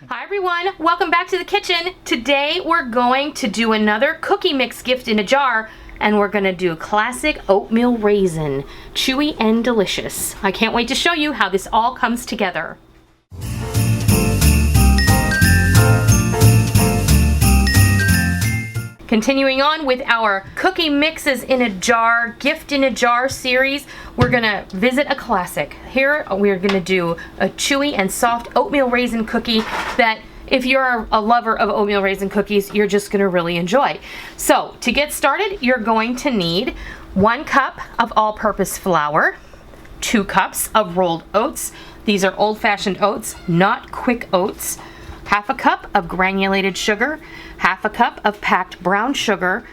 Hi everyone, welcome back to the kitchen. Today we're going to do another cookie mix gift in a jar, and we're gonna do classic oatmeal raisin, chewy and delicious. I can't wait to show you how this all comes together. Continuing on with our cookie mixes in a jar, gift in a jar series, we're gonna visit a classic. Here we're gonna do a chewy and soft oatmeal raisin cookie that if you're a lover of oatmeal raisin cookies, you're just gonna really enjoy. So to get started, you're going to need 1 cup of all-purpose flour, 2 cups of rolled oats. These are old-fashioned oats, not quick oats. 1/2 cup of granulated sugar, 1/2 cup of packed brown sugar.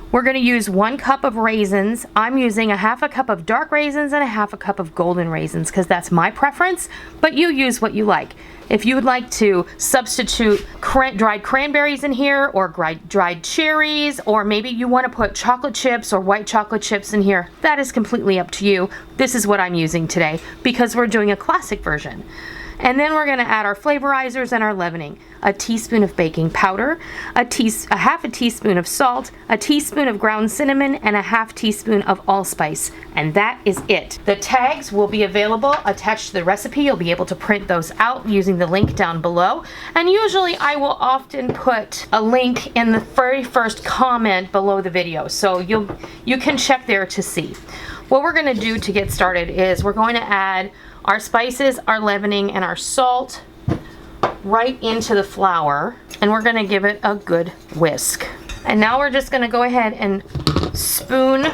We're going to use 1 cup of raisins. I'm using 1/2 cup of dark raisins and 1/2 cup of golden raisins because that's my preference, but you use what you like. If you would like to substitute dried cranberries in here or dried cherries, or maybe you want to put chocolate chips or white chocolate chips in here, that is completely up to you. This is what I'm using today because we're doing a classic version. And then we're going to add our flavorizers and our leavening. A teaspoon of baking powder, a 1/2 teaspoon of salt, a teaspoon of ground cinnamon, and a 1/2 teaspoon of allspice. And that is it. The tags will be available attached to the recipe. You'll be able to print those out using the link down below. And usually I will often put a link in the very first comment below the video. So you can check there to see. What we're going to do to get started is we're going to add our spices, our leavening, and our salt right into the flour, and we're going to give it a good whisk. And now we're just going to go ahead and spoon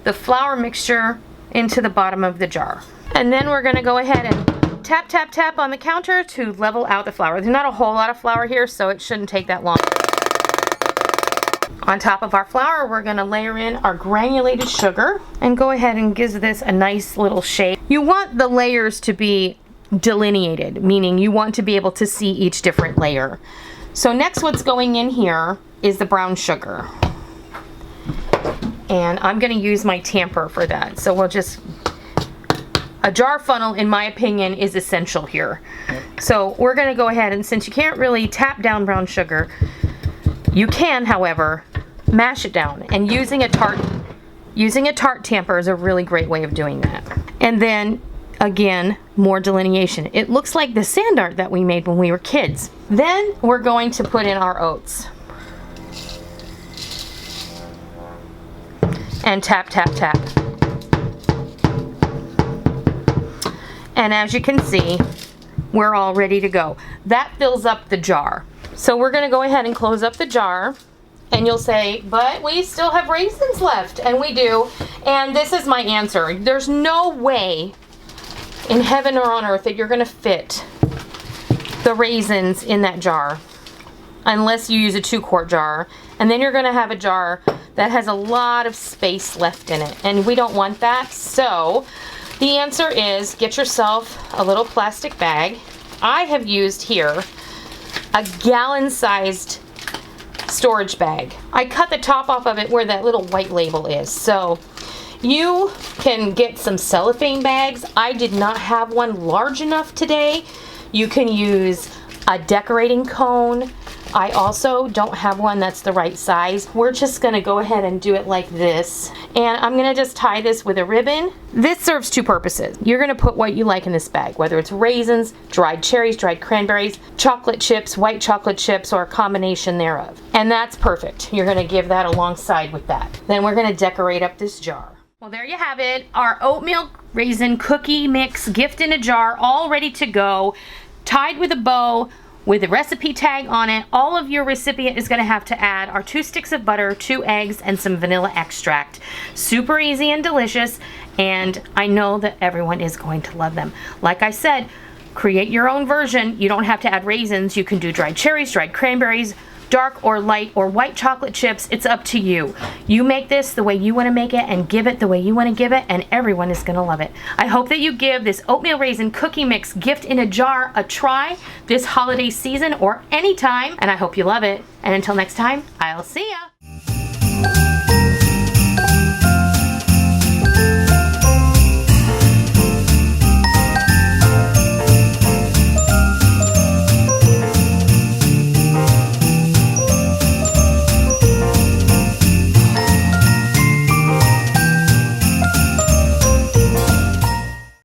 the flour mixture into the bottom of the jar. And then we're going to go ahead and tap, tap, tap on the counter to level out the flour. There's not a whole lot of flour here, so it shouldn't take that long. On top of our flour, we're going to layer in our granulated sugar and go ahead and give this a nice little shape. You want the layers to be delineated, meaning you want to be able to see each different layer. So next what's going in here is the brown sugar. And I'm going to use my tamper for that. So a jar funnel, in my opinion, is essential here. So we're going to go ahead, and since you can't really tap down brown sugar, you can, however, mash it down, and using a tart tamper is a really great way of doing that. And then again, more delineation. It looks like the sand art that we made when we were kids. Then we're going to put in our oats. And tap, tap, tap. And as you can see, we're all ready to go. That fills up the jar. So we're going to go ahead and close up the jar, and you'll say, but we still have raisins left, and we do. And this is my answer. There's no way in heaven or on earth that you're going to fit the raisins in that jar unless you use a 2-quart jar, and then you're going to have a jar that has a lot of space left in it, and we don't want that. So the answer is get yourself a little plastic bag. I have used here a gallon-sized storage bag. I cut the top off of it where that little white label is. So you can get some cellophane bags. I did not have one large enough today. You can use a decorating cone. I also don't have one that's the right size. We're just gonna go ahead and do it like this. And I'm gonna just tie this with a ribbon. This serves 2 purposes. You're gonna put what you like in this bag, whether it's raisins, dried cherries, dried cranberries, chocolate chips, white chocolate chips, or a combination thereof. And that's perfect. You're gonna give that alongside with that. Then we're gonna decorate up this jar. Well, there you have it. Our oatmeal raisin cookie mix gift in a jar, all ready to go, tied with a bow, with a recipe tag on it. All of your recipient is going to have to add are 2 sticks of butter, 2 eggs, and some vanilla extract. Super easy and delicious, and I know that everyone is going to love them. Like I said, create your own version. You don't have to add raisins. You can do dried cherries, dried cranberries, dark or light or white chocolate chips. It's up to you. You make this the way you want to make it and give it the way you want to give it, and everyone is going to love it. I hope that you give this oatmeal raisin cookie mix gift in a jar a try this holiday season or anytime, and I hope you love it. And until next time, I'll see ya.